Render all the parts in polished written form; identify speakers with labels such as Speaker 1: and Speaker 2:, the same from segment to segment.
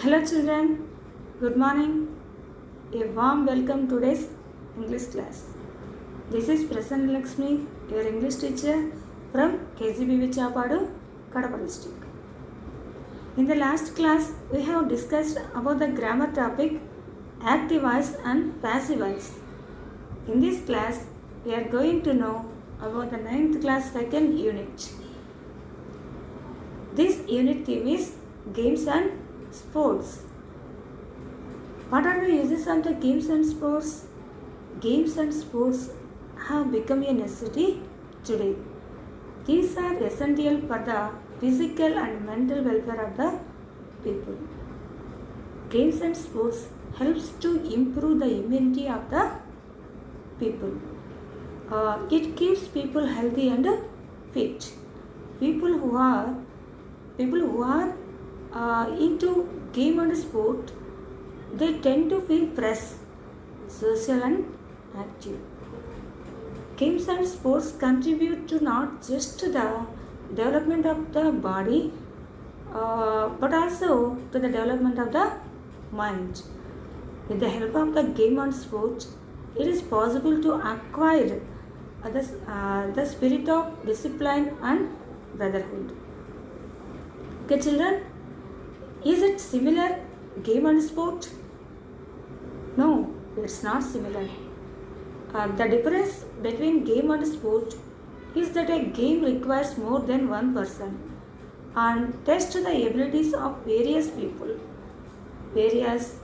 Speaker 1: Hello children, good morning. A warm welcome to today's English class. This is Prasanna Lakshmi, your English teacher from KGB Vichapadu, Kadapa district. In the last class, we have discussed about the grammar topic active voice and passive voice. In this class, we are going to know about the 9th class second unit. This unit theme is games and sports. What are the uses of the games and sports? Games and sports have become a necessity today. These are essential for the physical and mental welfare of the people. Games and sports helps to improve the immunity of the people. It keeps people healthy and fit. People who are into game and sport, they tend to feel fresh, social and active. Games and sports contribute to not just the development of the body, but also to the development of the mind. With the help of the game and sport, it is possible to acquire the spirit of discipline and brotherhood. Okay, children, is it similar game and sport? No, it's not similar. The difference between game and sport is that a game requires more than one person and tests the abilities of various people, whereas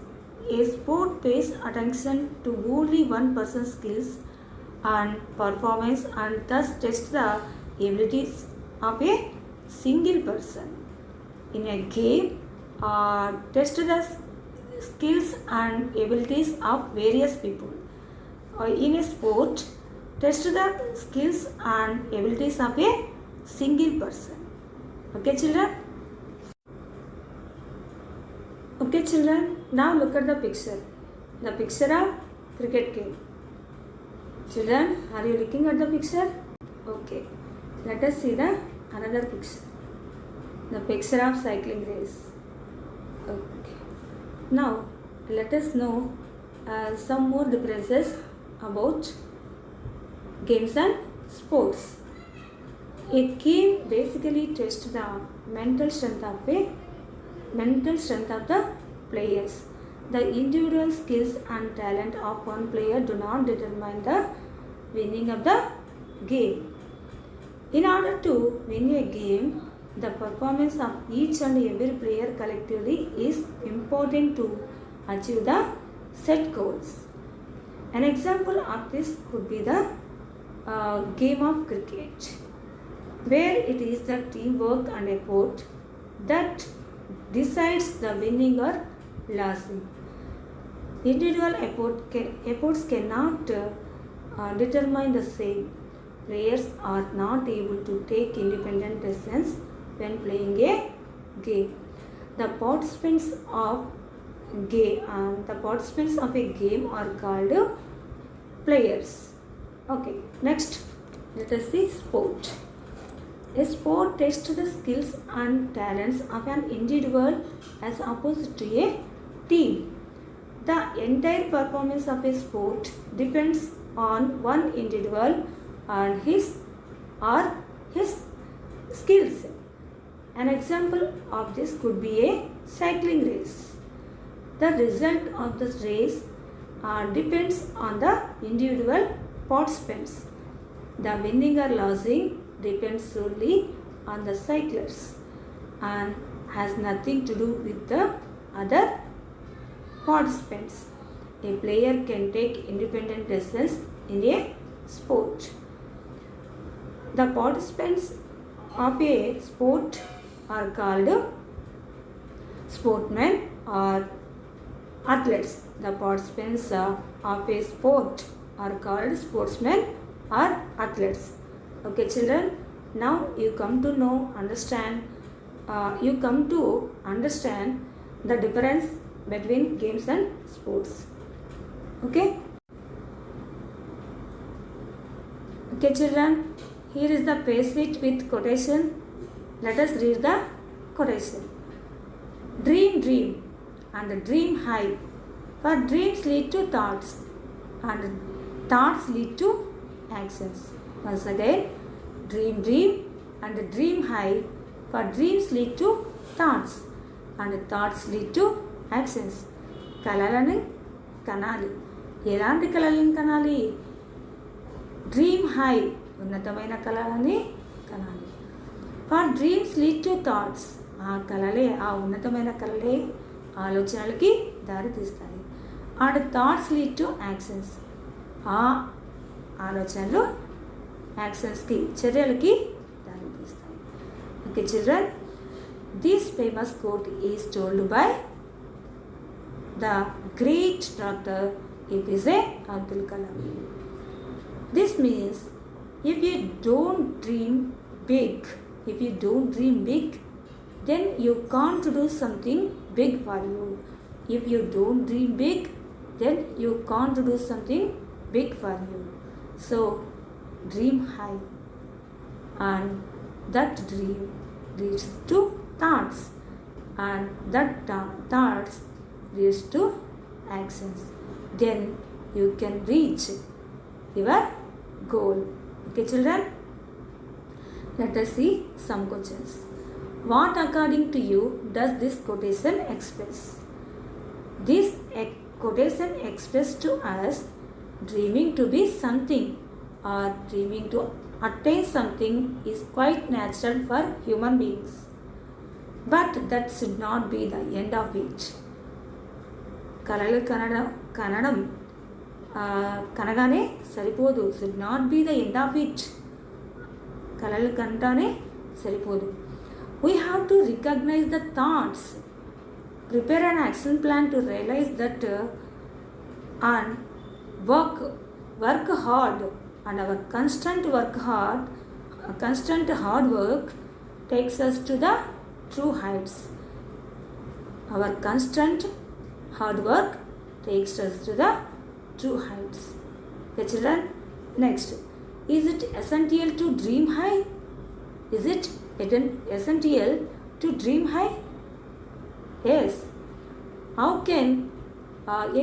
Speaker 1: a sport pays attention to only one person's skills and performance and thus tests the abilities of a single person. In a game, test the skills and abilities of various people. In a sport, test the skills and abilities of a single person. Okay, children? Okay, children, now look at the picture. The picture of cricket game. Children, are you looking at the picture? Okay, let us see the another picture. The picture of cycling race. Okay. Now, let us know some more differences about games and sports. A game basically tests the mental strength of the players. The individual skills and talent of one player do not determine the winning of the game. In order to win a game, the performance of each and every player collectively is important to achieve the set goals. An example of this could be the game of cricket, where it is the teamwork and effort that decides the winning or losing. Individual efforts cannot determine the same. Players are not able to take independent decisions when playing a game. The participants of a game are called players. Okay, next let us see sport. A sport tests the skills and talents of an individual as opposed to a team. The entire performance of a sport depends on one individual and his or his skills. An example of this could be a cycling race. The result of this race depends on the individual participants. The winning or losing depends solely on the cyclers and has nothing to do with the other participants. A player can take independent decisions in a sport. The participants of a sport are called sportsmen or athletes. The participants of a sport are called sportsmen or athletes. Okay, children, now you come to understand the difference between games and sports. Okay? Okay, children, here is the page with quotation. Let us read the quotation. Dream, dream, and dream high. For dreams lead to thoughts and thoughts lead to actions. Once again, dream and dream high. For dreams lead to thoughts and thoughts lead to actions. కలలను కనాలి. ఎలాంటి కలలను కనాలి? Dream high, ఉన్నతమైన కలలని కనాలి. For dreams lead to thoughts, ఆ కలలే, ఆ ఉన్నతమైన కలలే ఆలోచనలకి దారి తీస్తాయి. And thoughts lead to actions, ఆ ఆలోచనలు యాక్షన్స్కి, చర్యలకి దారి తీస్తాయి. Okay children, this famous quote is told by the great Dr. APJ Abdul Kalam. This means if you don't dream big, then you can't do something big for you. If you don't dream big, then you can't do something big for you. So dream high, and that dream leads to thoughts, and that thoughts leads to actions. Then you can reach your goal. Okay children, let us see some questions. What according to you does this quotation express? This quotation expresses to us dreaming to be something or dreaming to attain something is quite natural for human beings, but that should not be the end of it. కలలు కనడం కనగానే సరిపోదు. Should not be the end of it. కలలు కంటానే సరిపోదు. We have to recognise the thoughts, prepare an action plan to realise that, and work hard, and our constant hard work takes us to the true heights. Our constant hard work takes us to the true heights. Okay children, next, is it essential to dream high? Is it essential to dream high? Yes. How can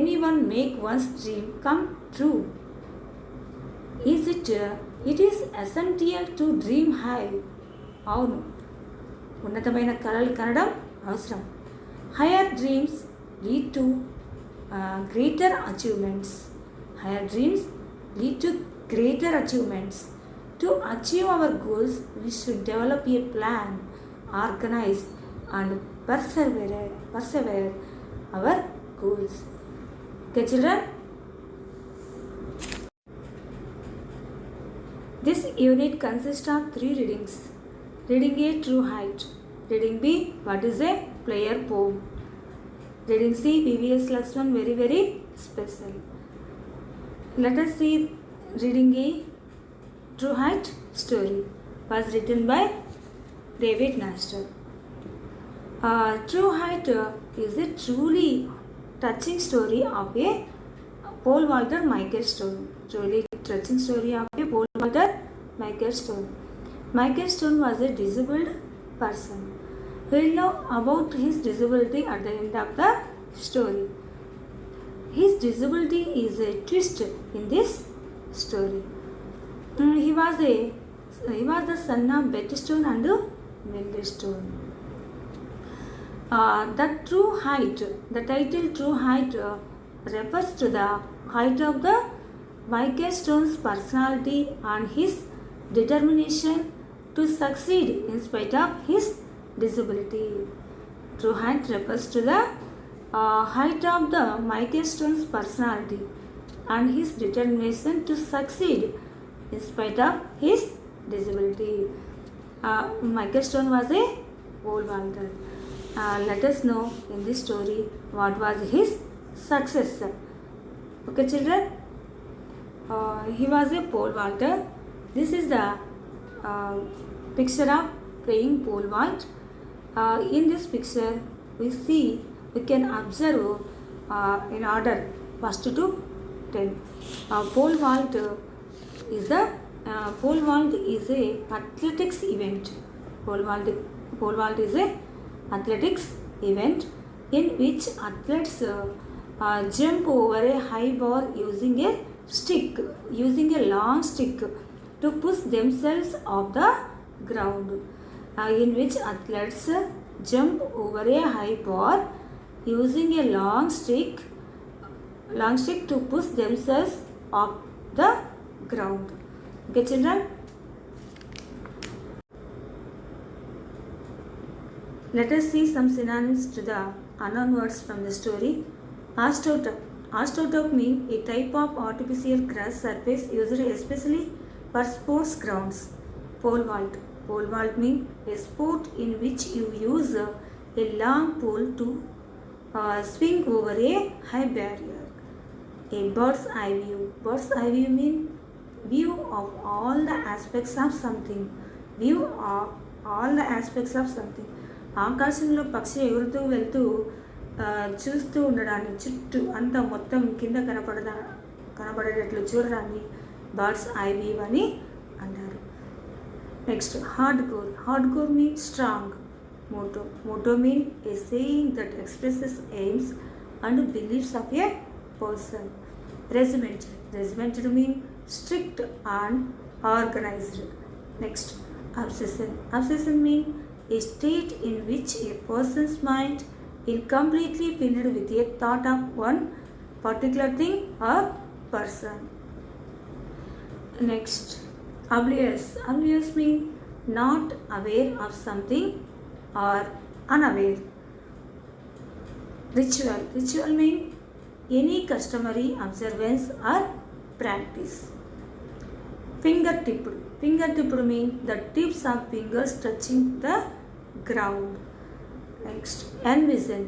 Speaker 1: anyone make one's dream come true? It is essential to dream high. అవును, ఉన్నతమైన కలలు కనడం అవసరం. Higher dreams lead to greater achievements. Higher dreams lead to greater achievements. To achieve our goals, we should develop a plan, organize and persevere our goals. Okay children, this unit consists of 3 readings. Reading A, True Height. Reading B, What is a Player Poem. Reading C, VVS Lakshman, very very special. Let us see reading A, True Height story. Was written by David Nastor. True Height is a truly touching story of a Paul Walter Michael Stone. Truly touching story of a Paul Walter Michael Stone. Michael Stone was a disabled person. We'll know about his disability at the end of the story. His disability is a twist in this story. He was the son of Betty Stone and Mildred Stone. The title True Height refers to the height of the Michael Stone's personality and his determination to succeed in spite of his disability. True height refers to the height of the Michael Stone's personality and his determination to succeed in spite of his disability. Michael Stone was a pole vaulter. Let us know in this story what was his success. Okay children, he was a pole vaulter. This is the picture of playing pole vault. In this picture we can observe in order first to 10. Pole vault is a athletics event. Pole vault is a athletics event. in which athletes jump over a high bar using a long stick to push themselves off the ground. In which athletes jump over a high bar using a long stick to push themselves off the ground. Okay, children? Let us see some synonyms to the unknown words from the story. Astroturf. Astroturf means a type of artificial grass surface used especially for sports grounds. Pole vault. Pole vault means a sport in which you use a long pole to swing over a high barrier. A bird's eye view. Bird's eye view means view of all the aspects of something. View of all the aspects of something. ఆకాశంలో పక్షి ఎగురుతూ వెళ్తూ చూస్తూ ఉండడాన్ని చుట్టూ అంతా మొత్తం కింద కనపడేటట్లు చూడడాన్ని బర్డ్స్ ఐ వ్యూ అని అంటారు. Next hard core mean strong. Motto mean a saying that expresses aims and beliefs of a person. Regimented mean strict and organised. Next obsession mean a state in which a person's mind is completely filled with a thought of one particular thing or person. Next, oblivious. Oblivious means not aware of something or unaware. Ritual means any customary observance or practice. Fingertipped means the tips of fingers touching the ground. Next, envision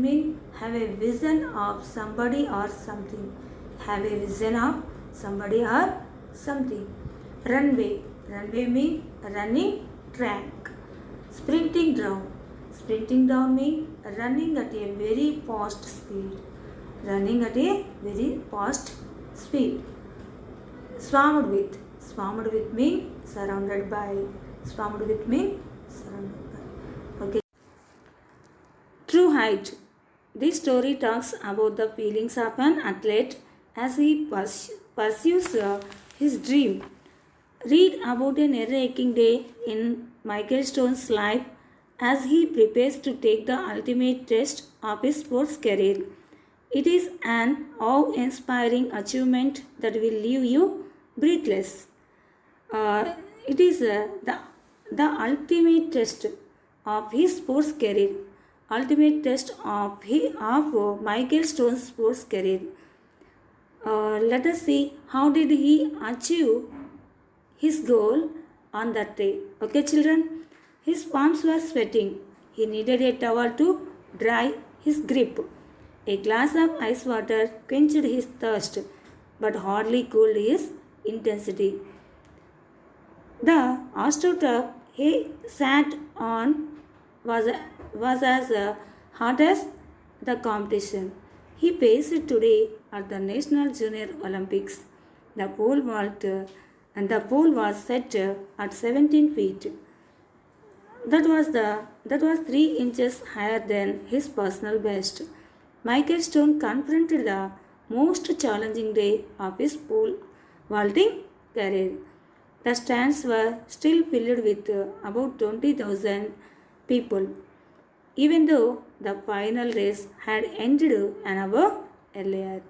Speaker 1: means have a vision of somebody or something. Have a vision of somebody or something. Runway means running track. Sprinting down means running at a very fast speed. Swarmed with means surrounded by. Okay. True height. This story talks about the feelings of an athlete as he pursues his dream. Read about a nerve-wracking day in Michael Stone's life as he prepares to take the ultimate test of his sports career. It is an awe-inspiring achievement that will leave you breathless. It is the ultimate test of his sports career. Ultimate test of Michael Stone's sports career. Let us see how did he achieve his goal on that day. Okay, children. His palms were sweating. He needed a towel to dry his grip. A glass of ice water quenched his thirst, but hardly cooled his intensity. The astroturf he sat on was as hot as the competition he faced today at the National Junior Olympics. The pole was set at 17 feet. That was 3 inches higher than his personal best. Michael Stone confronted the most challenging day of his pole vaulting career. The stands were still filled with about 20,000 people, even though the final race had ended an hour earlier.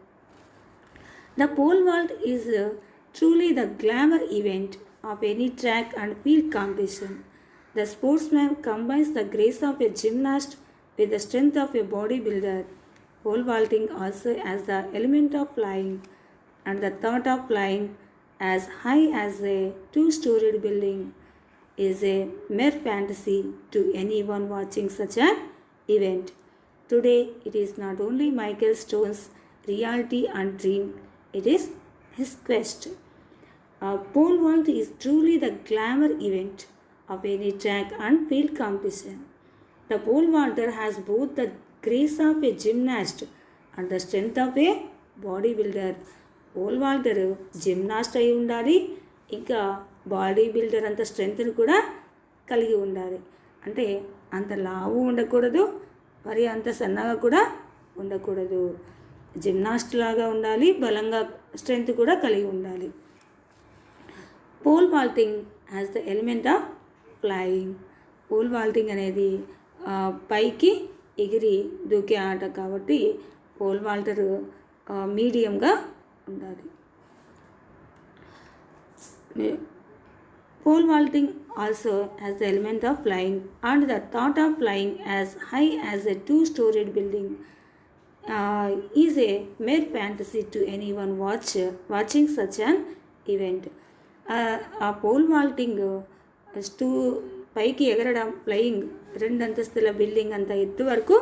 Speaker 1: The pole vault is truly the glamour event of any track and field competition. The sportsman combines the grace of a gymnast with the strength of a bodybuilder. Pole vaulting also has the element of flying, and the thought of flying as high as a 2-storied building is a mere fantasy to anyone watching such an event. Today, it is not only Michael Stone's reality and dream, it is his quest. Pole vault is truly the glamour event of any track and field competition. The pole vaulter has both the grace of a gymnast and the strength of a bodybuilder. Pole vaulter gymnast అయి ఉండాలి, ఇంకా body builder అంత స్ట్రెంగ్త్ని కూడా కలిగి ఉండాలి. అంటే అంత లావు ఉండకూడదు, మరి అంత సన్నగా కూడా ఉండకూడదు. జిమ్నాస్ట్ లాగా ఉండాలి, బలంగా స్ట్రెంగ్త్ కూడా కలిగి ఉండాలి. Pole vaulting as the element of flying. Pole vaulting అనేది పైకి ఎగిరి దూకే ఆట కాబట్టి పోల్ వాల్టర్ మీడియంగా ఉండాలి. Pole vaulting also has the element of flying, and the thought of flying as high as a two-storied building is a mere fantasy to anyone watching such an event. ఆ pole vaulting పైకి ఎగరడం, flying, 2 అంతస్తుల building అంత ఎత్తు వరకు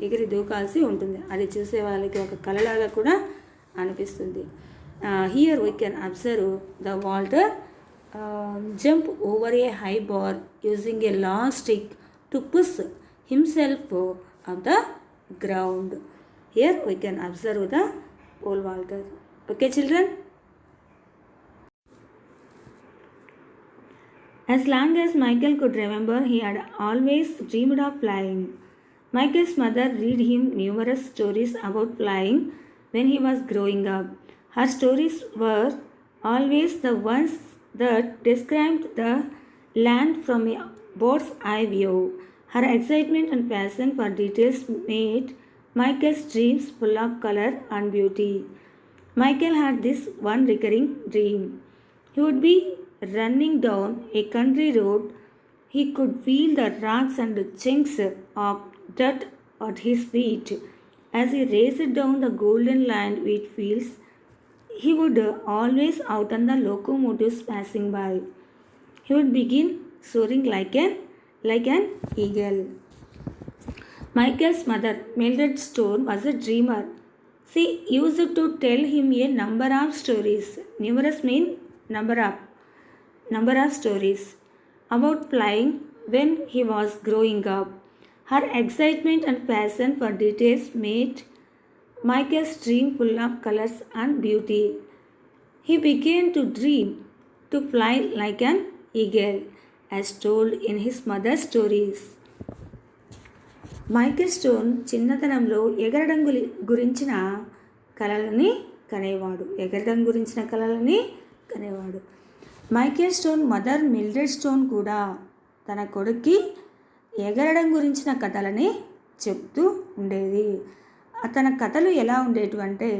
Speaker 1: ఎగిరి దూకాల్సి ఉంటుంది. అది చూసే వాళ్ళకి ఒక కళలాగా కూడా అనిపిస్తుంది. Here we can observe the vaulter jump over a high bar using a long stick to push himself off the ground. Here we can observe the pole vaulter. Okay, children? As long as Michael could remember, he had always dreamed of flying. Michael's mother read him numerous stories about flying when he was growing up. Her stories were always the ones that described the land from a bird's eye view. Her excitement and passion for details made Michael's dreams full of color and beauty. Michael had this one recurring dream. He would be running down a country road. He could feel the rocks and chunks of dirt at his feet. As he raced down the golden land wheat fields, he would always outrun the locomotives passing by. He would begin soaring like an eagle. Michael's mother, Mildred Stone, was a dreamer. She used to tell him a number of stories. Numerous mean number of stories about flying when he was growing up. Her excitement and passion for details made Michael's dream full of colors and beauty. He began to dream to fly like an eagle, as told in his mother's stories. Michael Stone చిన్నతనంలో ఎగరడం గురించిన కలలని కనేవాడు. Michael Stone mother Mildred Stone కూడా తన కొడుక్కి ఎగరడం గురించిన కథలని చెప్తూ ఉండేది. తన కథలు ఎలా ఉండేటివంటే,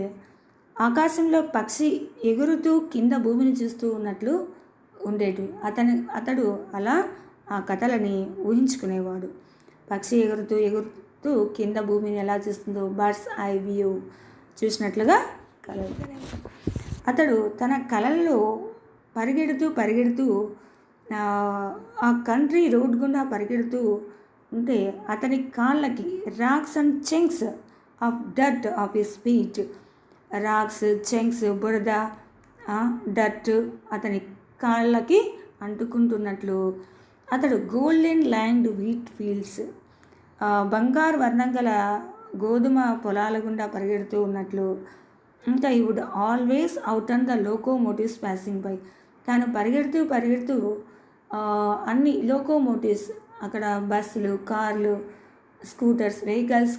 Speaker 1: ఆకాశంలో పక్షి ఎగురుతూ కింద భూమిని చూస్తూ ఉన్నట్లు ఉండేటివి. అతడు అలా ఆ కథలని ఊహించుకునేవాడు. పక్షి ఎగురుతూ కింద భూమిని ఎలా చూస్తుందో బర్డ్స్ ఐ వ్యూ చూసినట్లుగా కలలు కనేవాడు. అతడు తన కలల్లో పరిగెడుతూ ఆ కంట్రీ రోడ్ గుండా పరిగెడుతూ ఉంటే అతని కాళ్ళకి rocks and chunks of dirt off his feet, rocks, chunks, బురద, డర్ట్ అతని కాళ్ళకి అంటుకుంటున్నట్లు, అతడు గోల్డెన్ ల్యాండ్ వీట్ ఫీల్డ్స్, బంగారు వర్ణం గల గోధుమ పొలాల గుండా పరిగెడుతూ ఉన్నట్లు, ఇంకా he would always out and the locomotives passing by. తాను పరిగెడుతూ అన్ని లోకోమోటివ్స్, అక్కడ బస్సులు, కార్లు, స్కూటర్స్, వెహికల్స్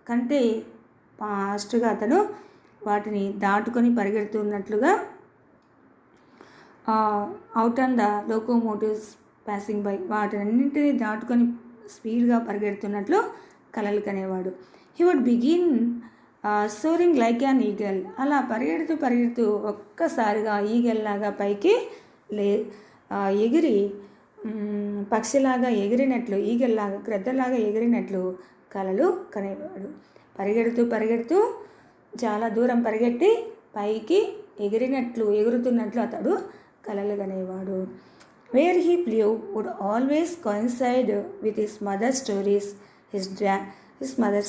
Speaker 1: కంటే ఫాస్ట్గా అతను వాటిని దాటుకొని పరిగెడుతున్నట్లుగా, out and the locomotives passing by, వాటినన్నింటినీ దాటుకొని స్పీడ్గా పరిగెడుతున్నట్లు కలలు కనేవాడు. He would begin soaring like an eagle. అలా పరిగెడుతూ ఒక్కసారిగా ఈగల్లాగా పైకి ఎగిరి పక్షిలాగా ఎగిరినట్లు, ఈగల్లాగా గ్రద్దలాగా ఎగిరినట్లు కలలు కనేవాడు. పరిగెడుతూ చాలా దూరం పరిగెట్టి పైకి ఎగురుతున్నట్లు అతడు కలలు కనేవాడు. Where he flew would always coincide with his mother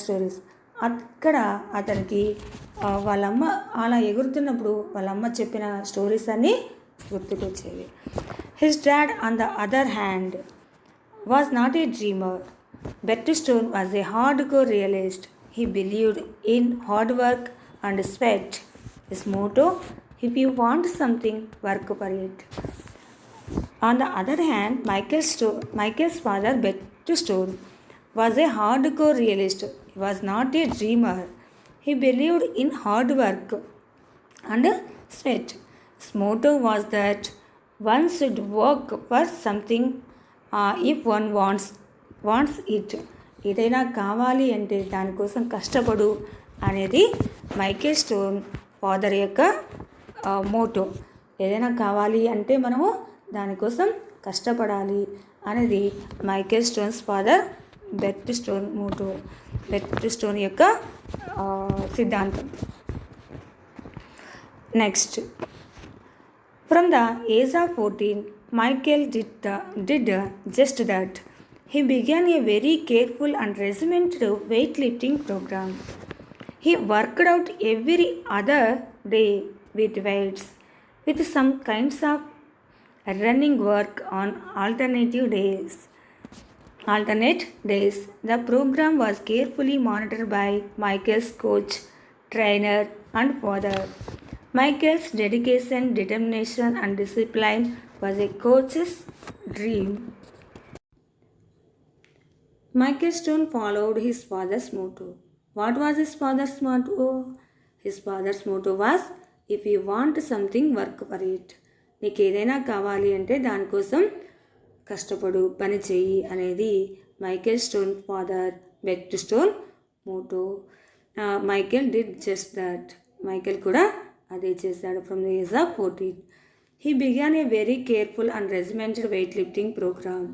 Speaker 1: stories. అక్కడ అతనికి వాళ్ళమ్మ అలా ఎగురుతున్నప్పుడు వాళ్ళమ్మ చెప్పిన స్టోరీస్ అన్నీ గుర్తుకొచ్చేవి. His dad on the other hand was not a dreamer. Bet Stone was a hard core realist. He believed in hard work and sweat. His motto, if you want something, work for it. On the other hand, Michael's father, Bet Stone, was a hardcore realist. He was not a dreamer. He believed in hard work and sweat. His motto was that one should work for something if one wants it. ఏదైనా కావాలి అంటే దానికోసం కష్టపడు అనేది Michael Stone father యొక్క motto. ఏదైనా కావాలి అంటే మనము దానికోసం కష్టపడాలి అనేది Michael Stone's father Bert Stone motto, Bert Stone యొక్క సిద్ధాంతం. Next, from the age of 14, Michael did just that. He began a very careful and regimented weightlifting program. He worked out every other day with weights, with some kinds of running work on alternate days. The program was carefully monitored by Michael's coach, trainer, and father. Michael's dedication, determination, and discipline was a coach's dream. Michael Stone followed his father's motto. What was his father's motto? His father's motto was, if you want something, work for it. నీకు ఏదైనా కావాలి అంటే దానికోసం కష్టపడు, పని చెయ్యి అనేది Michael Stone father Bert Stone motto. Michael did just that. Michael కూడా అదే చేశాడు. From the age of 14, he began a very careful and regimented weightlifting program.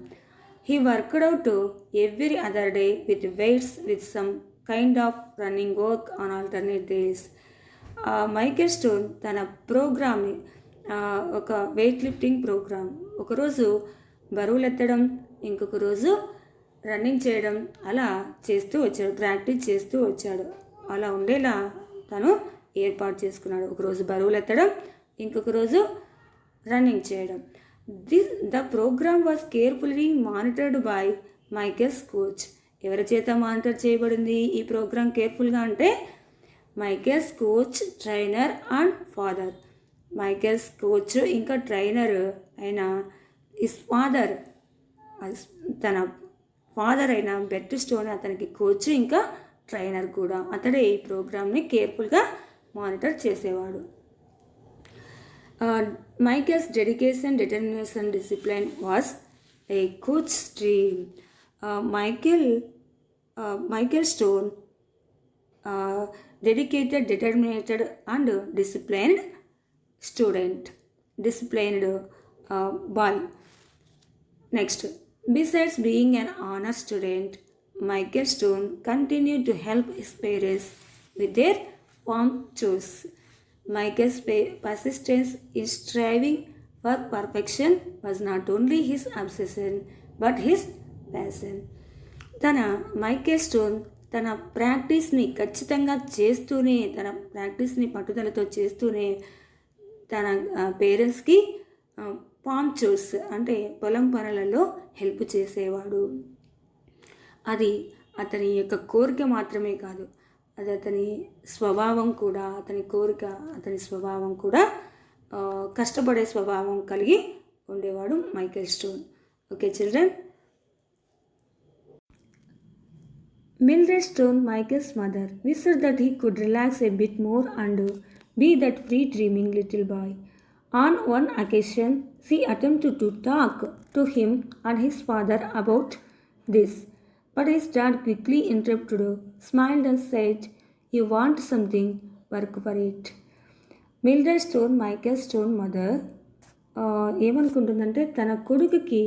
Speaker 1: He worked out every other day with weights, with some kind of running work on alternate days. Michael stone తన ప్రోగ్రామ్ని, ఒక weight lifting programme, ఒకరోజు బరువులు ఎత్తడం, ఇంకొక రోజు running చేయడం, అలా చేస్తూ వచ్చాడు, ప్రాక్టీస్ చేస్తూ వచ్చాడు. అలా ఉండేలా తను ఏర్పాటు చేసుకున్నాడు. ఒకరోజు బరువులు ఎత్తడం, ఇంకొక రోజు రన్నింగ్ చేయడం. The programme was carefully monitored by Michael's coach. ఎవరి చేత మానిటర్ చేయబడింది ఈ ప్రోగ్రామ్ కేర్ఫుల్గా అంటే Michael's coach, trainer and father. Michael's coach ఇంకా ట్రైనర్ అయిన హిస్ ఫాదర్, తన ఫాదర్ అయిన బెర్ట్ స్టోన్ అతనికి కోచ్ ఇంకా ట్రైనర్ కూడా. అతడే ఈ ప్రోగ్రామ్ని కేర్ఫుల్గా మానిటర్ చేసేవాడు. Michael's dedication, determination, discipline was a coach's dream. Michael Stone, dedicated, determined, and disciplined boy. Next, besides being an honor student, Michael Stone continued to help his parents with their farm chores. Michael's persistence in striving for perfection was not only his obsession but his passion. Michael stone తన ప్రాక్టీస్ని ఖచ్చితంగా చేస్తూనే, తన ప్రాక్టీస్ని పట్టుదలతో చేస్తూనే తన పేరెంట్స్కి form chores అంటే పొలం పనులలో హెల్ప్ చేసేవాడు. అది అతని యొక్క కోరిక మాత్రమే కాదు, అది అతని స్వభావం కూడా. అతని కోరిక, అతని స్వభావం కూడా కష్టపడే స్వభావం కలిగి ఉండేవాడు Michael stone. Okay children. Mildred Stone, Michael's mother, wished that he could relax a bit more and be that free dreaming little boy. On one occasion, she attempted to talk to him and his father about this. But his dad quickly interrupted, smiled and said, "You want something, work for it." Mildred Stone, Michael Stone mother ఏమనుకుంటుందంటే తన కొడుకుకి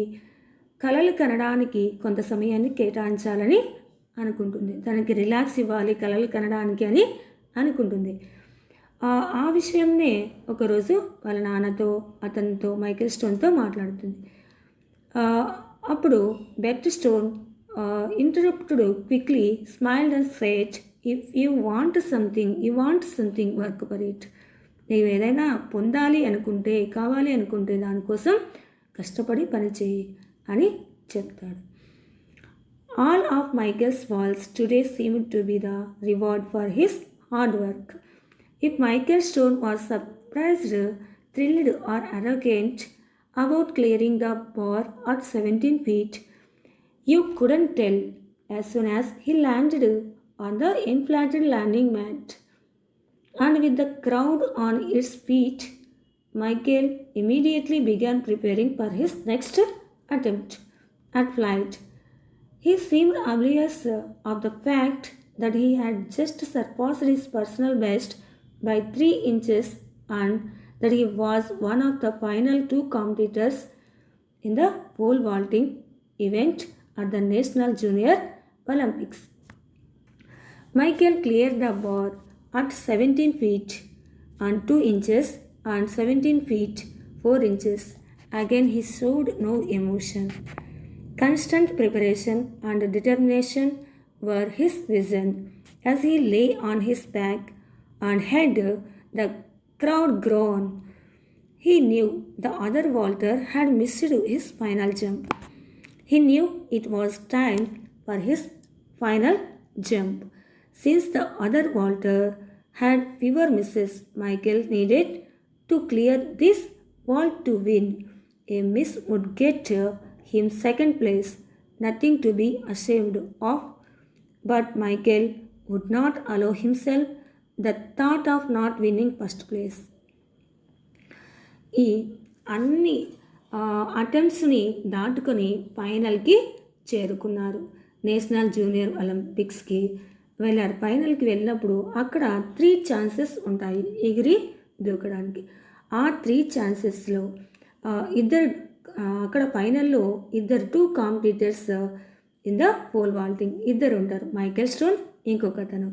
Speaker 1: కలలు కనడానికి కొంత సమయాన్ని కేటాయించాలని అనుకుంటుంది. తనకి relax ఇవ్వాలి కలలు కనడానికి అని అనుకుంటుంది. ఆ విషయంనే ఒకరోజు వాళ్ళ నాన్నతో, అతనితో, మైకేల్ స్టోన్తో మాట్లాడుతుంది. అప్పుడు Bert stone interrupted quickly, smiled and said, "If you want something, work for it." నీవు ఏదైనా పొందాలి అనుకుంటే, కావాలి అనుకుంటే దానికోసం కష్టపడి పని చేయి అని చెప్తాడు. All of Michael's falls today seemed to be the reward for his hard work. If Michael Stone was surprised, thrilled or arrogant about clearing the bar at 17 feet, you couldn't tell. as soon as he landed on the inflated landing mat. And with the crowd on its feet, Michael immediately began preparing for his next attempt at flight. He seemed oblivious of the fact that he had just surpassed his personal best by 3 inches and that he was one of the final 2 competitors in the pole vaulting event at the National Junior Olympics. Michael cleared the bar at 17 feet and 2 inches and 17 feet 4 inches. Again, he showed no emotion. Constant preparation and determination were his vision. As he lay on his back and heard the crowd groan, he knew the other vaulter had missed his final jump. He knew it was time for his final jump. Since the other vaulter had fewer misses, Michael needed to clear this vault to win. A miss would get him second place, nothing to be ashamed of, but Michael would not allow himself the thought of not winning first place. ఈ అన్ని అటెంప్ట్స్ని దాటుకొని ఫైనల్కి చేరుకున్నారు. National junior ఒలింపిక్స్కి వెళ్ళారు. ఫైనల్కి వెళ్ళినప్పుడు అక్కడ 3 chances ఉంటాయి ఎగిరి దూకడానికి. ఆ 3 ఛాన్సెస్లో ఇద్దరు అక్కడ ఫైనల్లో 2 competitors in the pole vaulting ఇద్దరు ఉంటారు, మైకేల్ స్టోన్ ఇంకొక అతను.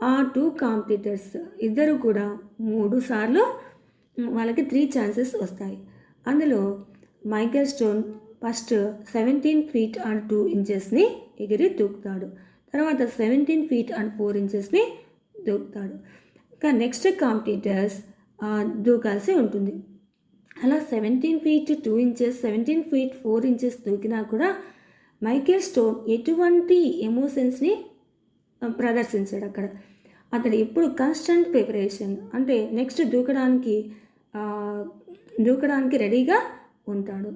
Speaker 1: ఆ 2 కాంపిటీటర్స్ ఇద్దరు కూడా 3 సార్లు వాళ్ళకి 3 ఛాన్సెస్ వస్తాయి. అందులో Michael stone first 17 feet and 2 inchesని ఎగిరి దూకుతాడు. తర్వాత 17 feet and 4 inchesని దూకుతాడు. ఇంకా నెక్స్ట్ కాంపిటీటర్స్ దూకాల్సి ఉంటుంది. అలా 17 feet 2 inches 17 feet 4 inches దూకినా కూడా మైకేల్ స్టోన్ ఎటువంటి ఎమోషన్స్ని ప్రదర్శించాడు అక్కడ. అతడు ఎప్పుడు కాన్స్టెంట్ ప్రిపరేషన్, అంటే నెక్స్ట్ దూకడానికి రెడీగా ఉంటాడు,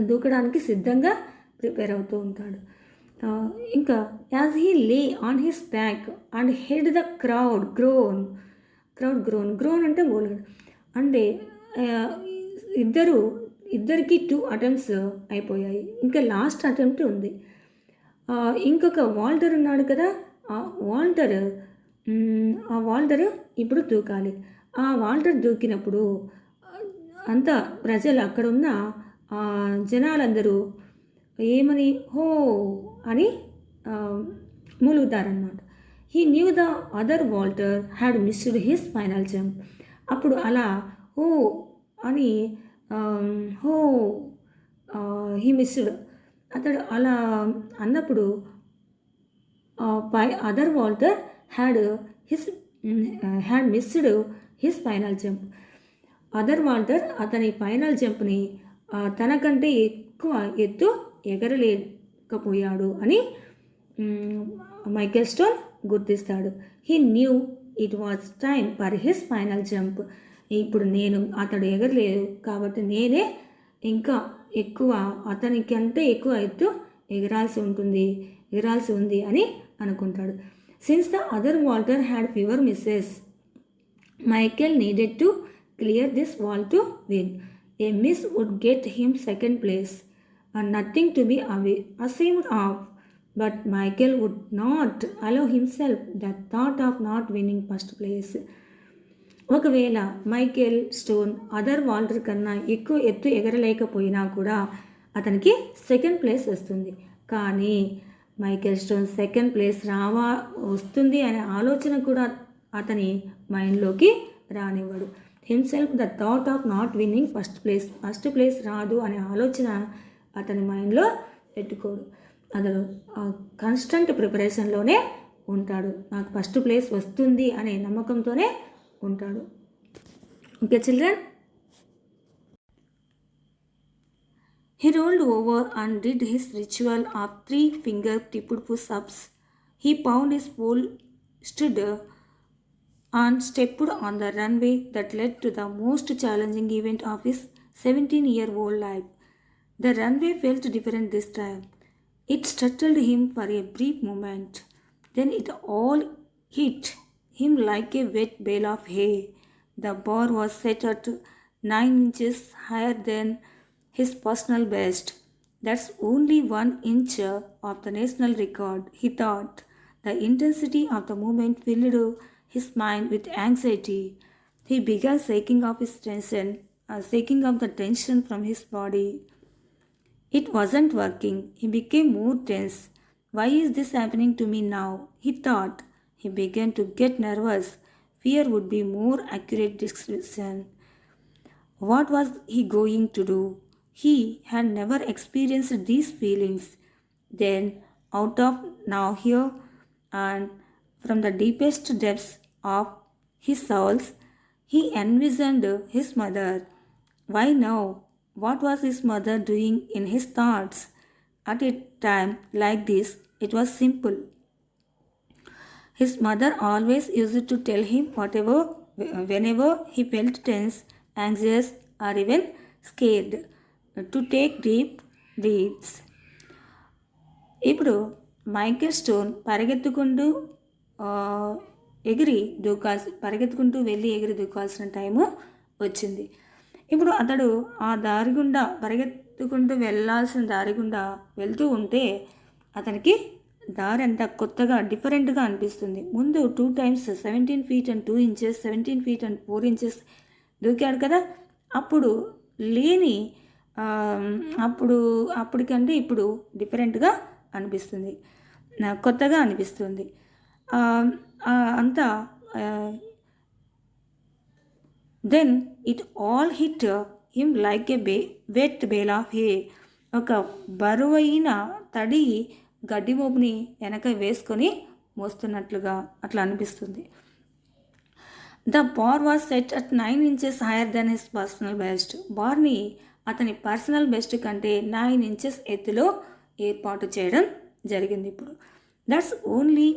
Speaker 1: దూకడానికి సిద్ధంగా ప్రిపేర్ అవుతూ ఉంటాడు. ఇంకా యాజ్ హీ లే on his back and head the crowd grown అంటే గోల్డ్ అంటే ఇద్దరికి 2 అటెంప్ట్స్ అయిపోయాయి. ఇంకా లాస్ట్ అటెంప్ట్ ఉంది. ఇంకొక వాల్టర్ ఉన్నాడు కదా, ఆ వాల్టర్ ఇప్పుడు దూకాలి. ఆ వాల్టర్ దూకినప్పుడు అంతా ప్రజలు అక్కడున్న జనాలందరూ ఏమని హో అని మూలుగుతారన్నమాట. He knew the other vaulter had missed his final jump. అప్పుడు అలా హో అని హో హీ మిస్డ్ అతడు అలా అన్నప్పుడు other vaulter had missed his final jump. Other vaulter అతని ఫైనల్ జంప్ని తనకంటే ఎక్కువ ఎత్తు ఎగరలేకపోయాడు అని మైకేల్ స్టోన్ గుర్తిస్తాడు. He knew it was time for his final jump. ఇప్పుడు అతడు ఎగరలేదు కాబట్టి నేనే ఇంకా ఎక్కువ అతనికంటే ఎక్కువ ఎత్తు ఎగరాల్సి ఉంది అని అనుకుంటాడు. Since the other vaulter had fewer misses, Michael needed to clear this wall to win. A miss would get him second place and nothing to be ashamed of, but Michael would not allow himself the thought of not winning first place. ఒకవేళ Michael stone other Walter కన్నా ఎక్కువ ఎత్తు ఎగరలేకపోయినా కూడా అతనికి second place వస్తుంది. కానీ Michael stone second place వస్తుంది అనే ఆలోచన కూడా అతని మైండ్లోకి రానివ్వడు. Himself the thought of not winning first place రాదు అనే ఆలోచన అతని మైండ్లో పెట్టుకోడు. అతను కాన్స్టెంట్ ప్రిపరేషన్లోనే ఉంటాడు. నాకు ఫస్ట్ ప్లేస్ వస్తుంది అనే నమ్మకంతోనే ఉంటాడు. Okay children, he rolled over and did his ritual of 3 finger tipped push-ups. He found his pole, stood and stepped on the runway that led to the most challenging event of his 17-year-old life. The runway felt different this time. It startled him for a brief moment. Then it all hit him like a wet bale of hay. The bar was set at 9 inches higher than his personal best. That's only 1 inch of the national record, he thought. The intensity of the moment filled his mind with anxiety. He began shaking off the tension from his body. It wasn't working. He became more tense. Why is this happening to me now? He thought. He began to get nervous. Fear would be more accurate description. What was he going to do? He had never experienced these feelings. Then, out of now here and from the deepest depths of his soul, he envisioned his mother. Why now? What was his mother doing in his thoughts? At a time like this, it was simple. His mother always used to tell him whenever he felt tense, anxious, or even scared, to take deep breaths. ఇప్పుడు Michael stone ఆ, పరిగెత్తుకుంటూ వెళ్ళి ఎగిరి దూకాల్సిన time వచ్చింది. ఇప్పుడు అతడు ఆ దారి గుండా పరిగెత్తుకుంటూ వెళ్ళాల్సిన దారి గుండా వెళ్తూ ఉంటే అతనికి దారి అంతా కొత్తగా డిఫరెంట్గా అనిపిస్తుంది. ముందు 2 times 17 feet and 2 inches 17 feet and 4 inches దూకాడు కదా, అప్పుడు లేని అప్పటికంటే ఇప్పుడు డిఫరెంట్గా అనిపిస్తుంది, కొత్తగా అనిపిస్తుంది. అంతా then it all hit him like a wet bale of hay. ఒక బరువైన తడి గడ్డి మోపుని వెనక వేసుకొని మోస్తున్నట్లుగా అట్లా అనిపిస్తుంది. The bar was set at 9 inches higher than his personal best. బార్ని అతని పర్సనల్ బెస్ట్ కంటే 9 inches ఎత్తులో ఏర్పాటు చేయడం జరిగింది. ఇప్పుడు that's only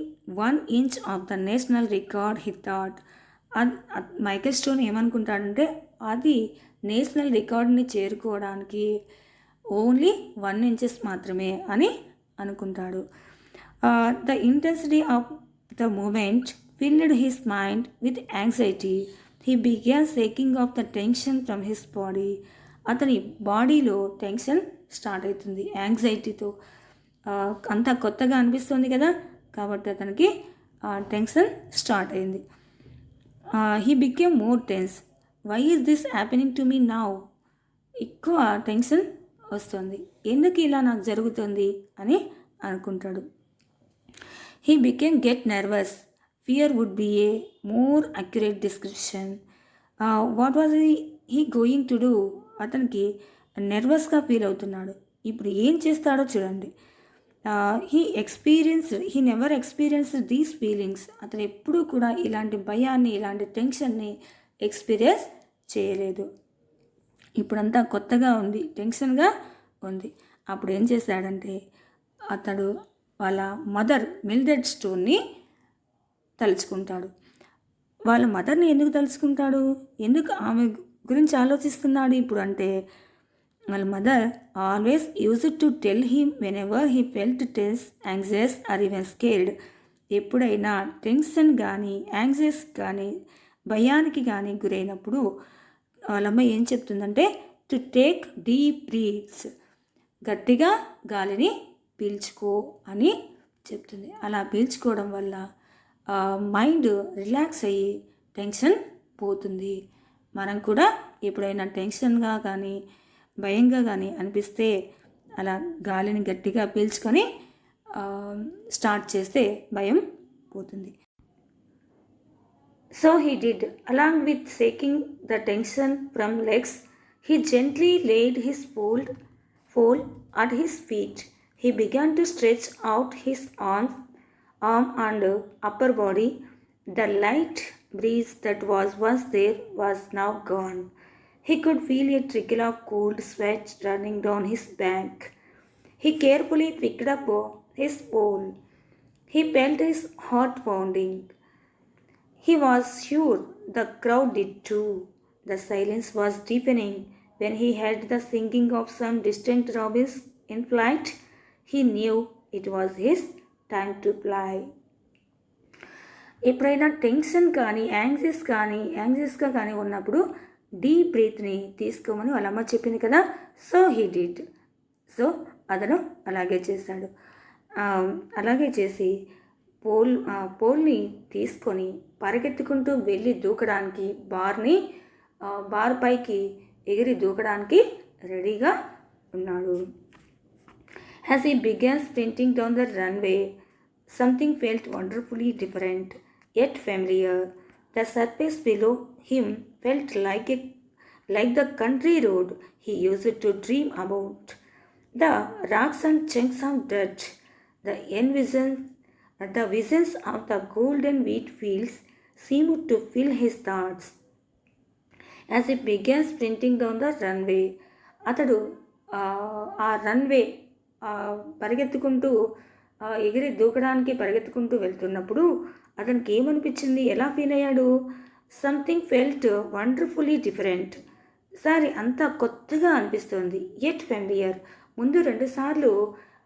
Speaker 1: 1 inch of the national record he thought. Michael Stone ఏమనుకుంటాడంటే అది నేషనల్ రికార్డ్ని చేరుకోవడానికి ఓన్లీ 1 inches మాత్రమే అని అనుకుంటాడు. The intensity of the moment filled his mind with anxiety. He began shaking off the tension from his body. అతని బాడీలో tension start అవుతుంది యాంగ్జైటీతో. అంతా కొత్తగా అనిపిస్తుంది కదా, కాబట్టి అతనికి టెన్షన్ స్టార్ట్ అయింది. He became more tense. Why is this happening to me now. ఎక్కువ టెన్షన్ వస్తుంది, ఎందుకు ఇలా నాకు జరుగుతుంది అని అనుకుంటాడు. He became get nervous. Fear would be a more accurate description. What was he going to do. అతనికి నర్వస్గా ఫీల్ అవుతున్నాడు. ఇప్పుడు ఏం చేస్తాడో చూడండి. He never experienced these feelings. అతను ఎప్పుడూ కూడా ఇలాంటి భయాన్ని, ఇలాంటి టెన్షన్ని ఎక్స్పీరియన్స్ చేయలేదు. ఇప్పుడంతా కొత్తగా ఉంది, టెన్షన్గా ఉంది. అప్పుడు ఏం చేశాడంటే అతడు వాళ్ళ మదర్ మిల్డ్రెడ్ స్టోన్ని తలుచుకుంటాడు. వాళ్ళ మదర్ని ఎందుకు తలుచుకుంటాడు, ఎందుకు ఆమె గురించి ఆలోచిస్తున్నాడు ఇప్పుడు అంటే, వాళ్ళ mother always used to tell him whenever he felt tense, anxious or even scared. ఎప్పుడైనా టెన్షన్ కానీ, యాంగ్జియస్ కానీ, భయానికి కానీ గురైనప్పుడు వాళ్ళమ్మ ఏం చెప్తుందంటే టు టేక్ డీప్ బ్రీత్స్, గట్టిగా గాలిని పీల్చుకో అని చెప్తుంది. అలా పీల్చుకోవడం వల్ల మైండ్ రిలాక్స్ అయ్యి టెన్షన్ పోతుంది. మనం కూడా ఎప్పుడైనా టెన్షన్గా కానీ భయంగా కానీ అనిపిస్తే అలా గాలిని గట్టిగా పీల్చుకొని స్టార్ట్ చేస్తే భయం పోతుంది. So he did. Along with shaking the tension from legs, he gently laid his fold at his feet. He began to stretch out his arm and upper body. The light breeze that was once there was now gone. He could feel a trickle of cold sweat running down his back. He carefully picked up his pole. He felt his heart pounding. He was sure the crowd did too. The silence was deepening when he heard the singing of some distant robins in flight. He knew it was his time to fly. ఎప్పుడైనా tension కానీ యాంగ్జియస్గా కానీ ఉన్నప్పుడు deep బ్రీత్ని తీసుకోమని వాళ్ళ అమ్మ చెప్పింది కదా. So he did. So అతను అలాగే చేశాడు. అలాగే చేసి పోల్ని తీసుకొని పరిగెత్తుకుంటూ వెళ్ళి దూకడానికి బార్ పైకి ఎగిరి దూకడానికి రెడీగా ఉన్నాడు. As he began sprinting down the runway, something felt wonderfully different, yet familiar. The surface below him felt like the country road he used to dream about. The rocks and chunks of dirt, the visions of the golden wheat fields seemed to fill his thoughts. As he began sprinting down the runway, అతడు ఆ runway పరిగెత్తుకుంటూ ఎగిరి దూకడానికి పరిగెత్తుకుంటూ వెళ్తున్నప్పుడు అతనికి ఏమనిపించింది, ఎలా feel అయ్యాడు? Something felt wonderfully different. Sorry అంతా కొత్తగా అనిపిస్తుంది. At familiar. ముందు 2 సార్లు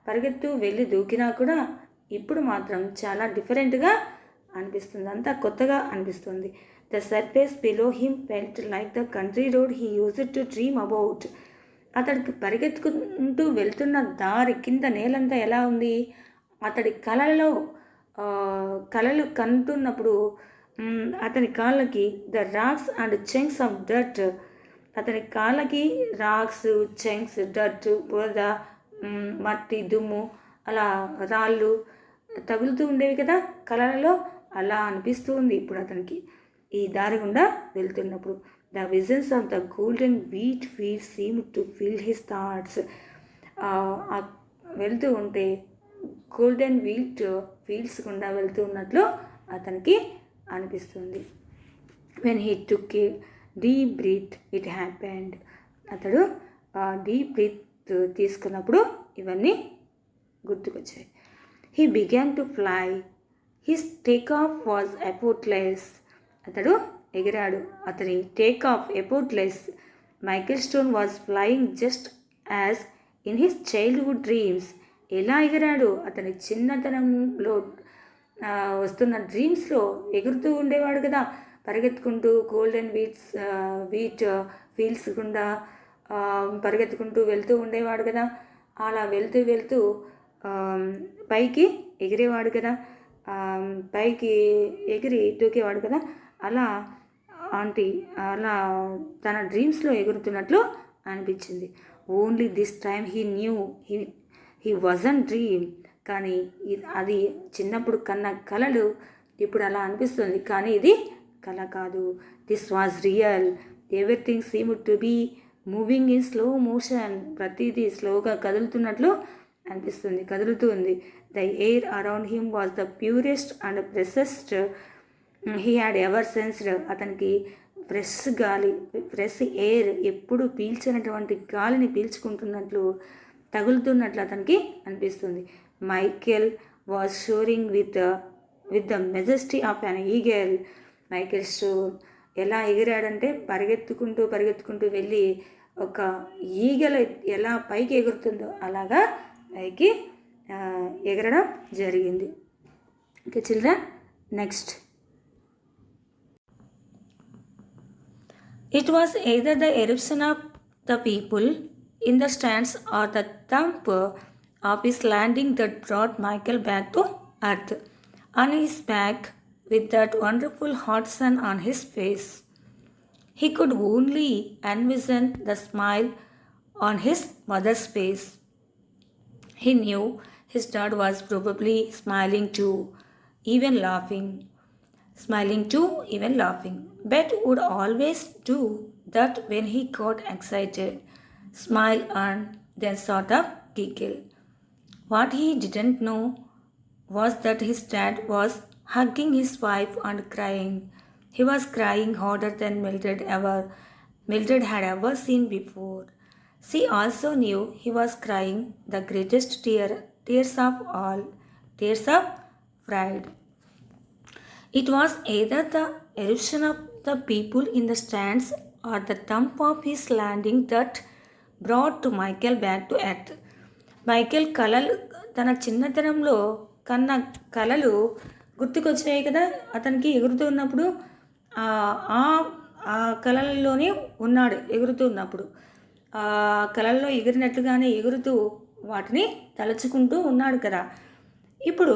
Speaker 1: పరిగెత్తు వెళ్ళి దూకినా కూడా ఇప్పుడు మాత్రం చాలా డిఫరెంట్గా అనిపిస్తుంది, అంతా కొత్తగా అనిపిస్తుంది. The surface below him felt like the country road he used to dream about. అతడికి పరిగెత్తుకుంటూ వెళ్తున్న దారి కింద నేలంతా ఎలా ఉంది? అతడి కలలు కంటున్నప్పుడు అతని కాళ్ళకి the rocks and chunks of dirt, అతని కాళ్ళకి రాక్స్, చంక్స్, డర్ట్, బురద, మట్టి, దుమ్ము, అలా రాళ్ళు తగులుతూ ఉండేవి కదా కలలలో. అలా అనిపిస్తూ ఉంది ఇప్పుడు అతనికి ఈ దారి గుండా వెళ్తున్నప్పుడు. The visions of the golden wheat fields seemed to fill his thoughts. వెళ్తూ ఉంటే గోల్డెన్ వీట్ ఫీల్డ్స్ గుండా వెళ్తూ ఉన్నట్లు అతనికి అనిపిస్తుంది. When he took a deep breath, it happened. అతడు డీప్ బ్రీత్ తీసుకున్నప్పుడు ఇవన్నీ గుర్తుకొచ్చాయి. He began to fly. His takeoff was effortless. అతడు ఎగిరాడు. అతని take off effortless. Michael Stone was flying just as in his childhood dreams. ఎలా ఎగిరాడు? అతని చిన్నతనంలో వస్తున్న డ్రీమ్స్లో ఎగురుతూ ఉండేవాడు కదా, పరిగెత్తుకుంటూ గోల్డెన్ వీట్ ఫీల్డ్స్ గుండా పరిగెత్తుకుంటూ వెళ్తూ ఉండేవాడు కదా. అలా వెళ్తూ పైకి ఎగిరేవాడు కదా, పైకి ఎగిరి దూకేవాడు కదా. అలా తన డ్రీమ్స్లో ఎగురుతున్నట్లు అనిపించింది. Only this time he knew he wasn't dream. కానీ అది చిన్నప్పుడు కన్న కలలు ఇప్పుడు అలా అనిపిస్తుంది, కానీ ఇది కల కాదు. This was real. Everything seemed to be moving in slow motion. ప్రతిదీ స్లోగా కదులుతున్నట్లు అనిపిస్తుంది, కదులుతూ ఉంది. The air around him was the purest and freshest he had ever sensed. అతనికి ఫ్రెష్ ఎయిర్, ఎప్పుడు పీల్చినటువంటి గాలిని పీల్చుకుంటున్నట్లు, తగులుతున్నట్లు అతనికి అనిపిస్తుంది. Michael was soaring with the majesty of an eagle. Michael soar ఎలా ఎగిరాడంటే పరిగెత్తుకుంటూ వెళ్ళి ఒక ఈగల ఎలా పైకి ఎగురుతుందో అలాగా పైకి ఎగరడం జరిగింది. Okay children, next. It was either the eruption of the people in the stands or the thump of his landing that brought Michael back to earth, on his back with that wonderful hot sun on his face. He could only envision the smile on his mother's face. He knew his dad was probably smiling too, even laughing, but would always do that when he got excited, smile and then sort of giggle. What he didn't know was that his dad was hugging his wife and crying. He was crying harder than Mildred had ever seen before. She also knew he was crying the greatest tears of all, tears of pride. It was either the eruption of the people in the stands or the thump of his landing that brought Michael back to earth. Michael తన చిన్నతనంలో కన్న కలలు గుర్తుకొచ్చాయి కదా అతనికి ఎగురుతూ ఉన్నప్పుడు. ఆ ఆ కలల్లోనే ఉన్నాడు ఎగురుతూ ఉన్నప్పుడు. ఆ కలల్లో ఎగిరినట్లుగానే ఎగురుతూ వాటిని తలుచుకుంటూ ఉన్నాడు కదా. ఇప్పుడు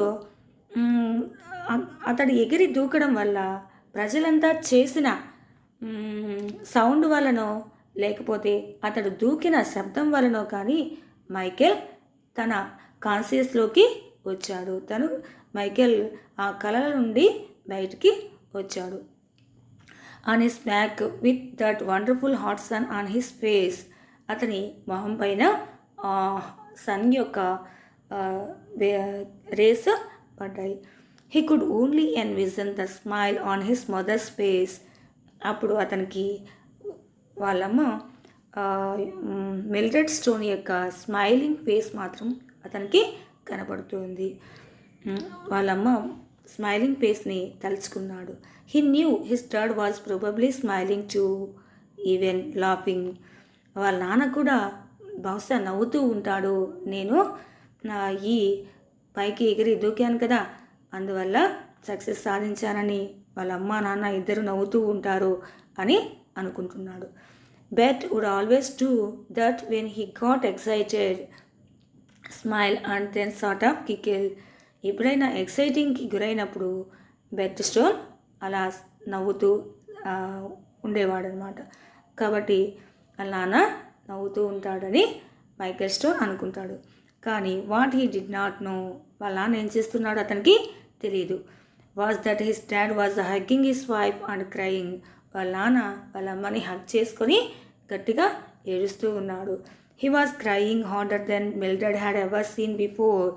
Speaker 1: అతడు ఎగిరి దూకడం వల్ల ప్రజలంతా చేసిన సౌండ్ వలనో లేకపోతే అతడు దూకిన శబ్దం వలనో కానీ మైకేల్ తన కాన్షియస్లోకి వచ్చాడు. మైకేల్ ఆ కలల నుండి బయటికి వచ్చాడు. On his back with that wonderful hot sun on his face. అతని మొహం పైన సన్ యొక్క రేస్ పడ్డాయి. He could only envision the smile on his mother's face. అప్పుడు అతనికి వాళ్ళమ్మ మిల్డ్రెడ్ స్టోన్ యొక్క స్మైలింగ్ ఫేస్ మాత్రం అతనికి కనపడుతుంది. వాళ్ళమ్మ స్మైలింగ్ ఫేస్ని తలుచుకున్నాడు. He knew his dad was probably smiling too even laughing. వాళ్ళ నాన్న కూడా బహుశా నవ్వుతూ ఉంటాడు. నేను ఈ పైకి ఎగిరి దూకాను కదా, అందువల్ల సక్సెస్ సాధించానని వాళ్ళ అమ్మ నాన్న ఇద్దరు నవ్వుతూ ఉంటారు అని అనుకుంటున్నాడు. Bet would always do that when he got excited, smile and then sort of giggle. ఎప్పుడైనా ఎక్సైటింగ్కి గురైనప్పుడు బెట్ స్టోన్ అలా నవ్వుతూ ఉండేవాడు అనమాట. కాబట్టి వాళ్ళ నాన్న నవ్వుతూ ఉంటాడని మైకేల్ స్టోన్ అనుకుంటాడు. కానీ what he did not know, వాళ్ళ నాన్న ఏం చేస్తున్నాడు అతనికి తెలియదు. Was that his dad was hugging his wife and crying. వాళ్ళ నాన్న వాళ్ళ అమ్మని హగ్ చేసుకొని గట్టిగా ఏడుస్తూ ఉన్నాడు. He was crying harder then Mildred had ever seen before.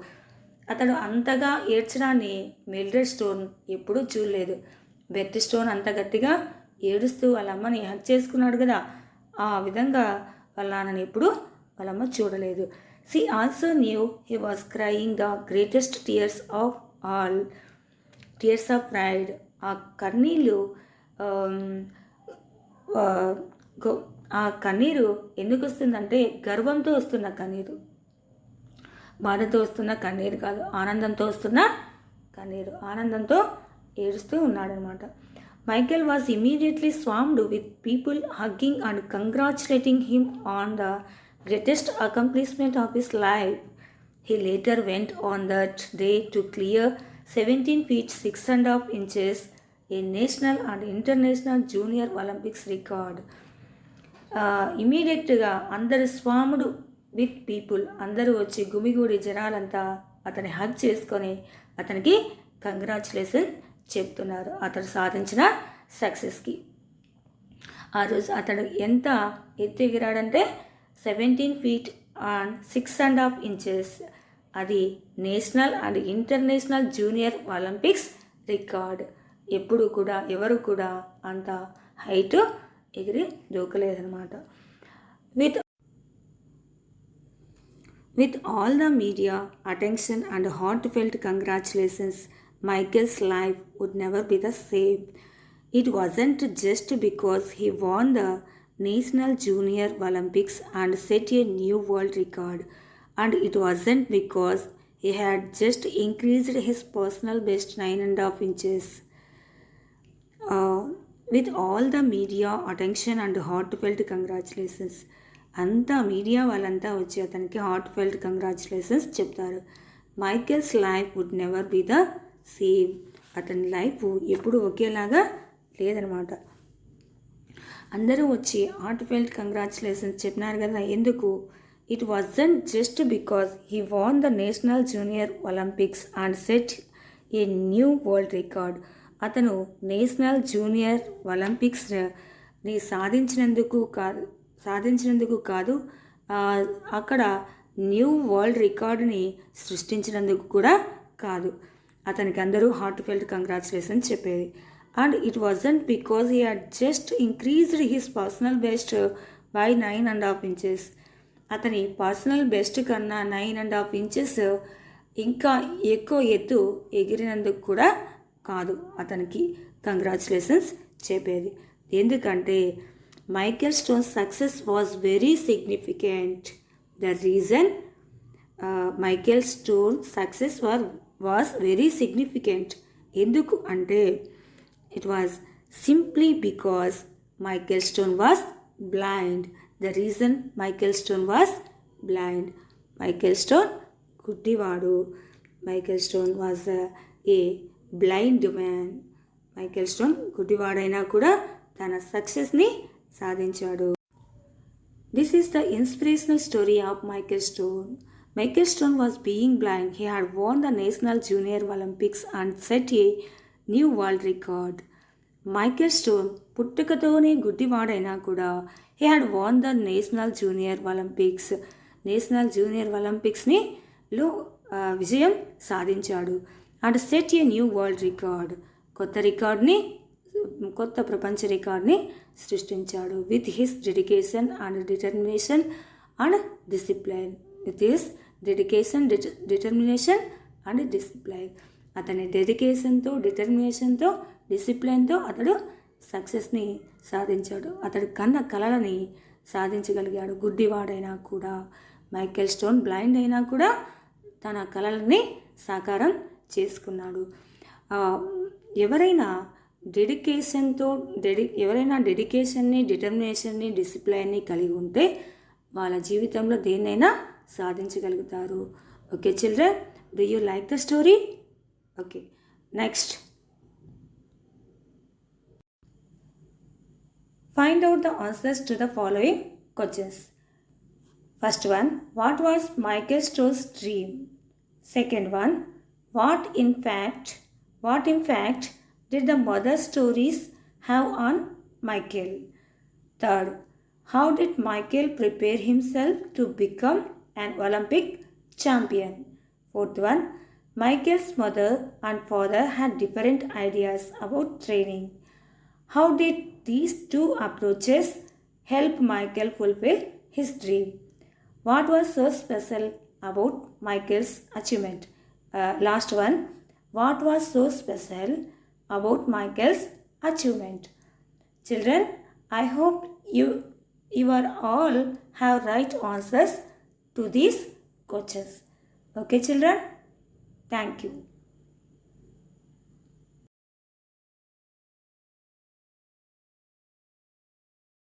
Speaker 1: అతడు అంతగా ఏడ్చడాన్ని మిల్డ్రెడ్ స్టోన్ ఎప్పుడూ చూడలేదు. బెట్ స్టోన్ అంత గట్టిగా ఏడుస్తూ వాళ్ళ అమ్మని హగ్ చేసుకున్నాడు కదా, ఆ విధంగా వాళ్ళ నాన్నని ఎప్పుడు వాళ్ళమ్మ చూడలేదు. She also new he was crying the greatest tears of all, tears of pride. ఆ కన్నీళ్ళు ఆ కన్నీరు ఎందుకు వస్తుందంటే గర్వంతో వస్తున్న కన్నీరు, బాధతో వస్తున్న కన్నీరు కాదు, ఆనందంతో వస్తున్న కన్నీరు. ఆనందంతో ఏడుస్తూ ఉన్నాడనమాట. Michael was immediately swamped with people hugging and congratulating him on the greatest accomplishment of his life. He later went on that day to clear 17 feet 6.5 inches, a national and international junior Olympics record. ఇమీడియట్గా అందరు స్వాముడు with people, అందరూ వచ్చి గుమిగూడి జనాలంతా అతని hug చేసుకొని అతనికి congratulation చెప్తున్నారు అతడు సాధించిన సక్సెస్కి. ఆ రోజు అతడు ఎంత ఎత్తు ఎగిరాడంటే 17 feet అండ్ 6.5 inches. అది national and international junior Olympics record. ఎప్పుడు కూడా ఎవరు కూడా అంత హైట్ ఎగిరి దూకలేదన్నమాట. With all the media attention and heartfelt congratulations, Michael's life would never be the same. It wasn't just because he won the National Junior Olympics and set a new world record, and it wasn't because he had just increased his personal best 9.5 inches. With all the media attention and heartfelt congratulations, అంతా media వాళ్ళంతా వచ్చి అతనికి heartfelt congratulations చెప్తారు. Michael's life would never be the same. అతని life ఎప్పుడు ఒకేలాగా లేదనమాట. అందరూ వచ్చి హార్ట్ఫెల్ట్ కంగ్రాచులేషన్స్ చెప్పినారు కదా, ఎందుకు? It wasn't just because he won the national junior Olympics and set a new world record. అతను నేషనల్ జూనియర్ ఒలింపిక్స్ని సాధించినందుకు కాదు, అక్కడ న్యూ వరల్డ్ రికార్డుని సృష్టించినందుకు కూడా కాదు. అతనికి అందరూ హార్ట్ఫెల్ట్ కంగ్రాచులేషన్స్ చెప్పేది. And it wasn't because he had just increased his personal best by 9.5 inches. అతని పర్సనల్ బెస్ట్ కన్నా 9.5 inches ఇంకా ఎక్కువ ఎత్తు ఎగిరినందుకు కూడా కాదు అతనికి కంగ్రాచులేషన్స్ చెప్పేది. ఎందుకంటే Michael Stone's success was very significant. The reason Michael Stone success was very significant. ఎందుకు అంటే it was simply because Michael Stone was blind. The reason Michael Stone was blind. Michael Stone గుడ్డివాడు. Michael Stone was a blind man. Michael Stone గుడ్డివాడైనా కూడా తన సక్సెస్ని సాధించాడు. This is the inspirational story of Michael Stone. Michael Stone was being blind. He had won the National Junior Olympics and set a new world record. Michael Stone పుట్టుకతోనే గుడ్డివాడైనా కూడా he had won the national junior ఒలింపిక్స్ని విజయం సాధించాడు. And set a new world record, కొత్త ప్రపంచ రికార్డ్ని సృష్టించాడు. With his dedication and determination and discipline. Determination and discipline. అతని డెడికేషన్తో, డిటర్మినేషన్తో, డిసిప్లైన్తో అతడు సక్సెస్ని సాధించాడు. అతడు కన్న కలలని సాధించగలిగాడు. గుడ్డివాడైనా కూడా మైకేల్ స్టోన్ బ్లైండ్ అయినా కూడా తన కలలని సాకారం చేసుకున్నాడు. ఎవరైనా డెడికేషన్ని, డిటర్మినేషన్ని, డిసిప్లైన్ని కలిగి ఉంటే వాళ్ళ జీవితంలో దేన్నైనా సాధించగలుగుతారు. Okay children, do you like the story? Okay, next find out the answers to the following questions. First one, what was Michael Stone's dream? Second one, what in fact did the mother stories have on Michael? Third, how did Michael prepare himself to become an Olympic champion? Fourth one, Michael's mother and father had different ideas about training. How did these two approaches help Michael fulfill his dream? What was so special about Michael's achievement? Last one, what was so special about Michael's achievement? Children, I hope you are all have right answers to these questions. Okay children, thank you.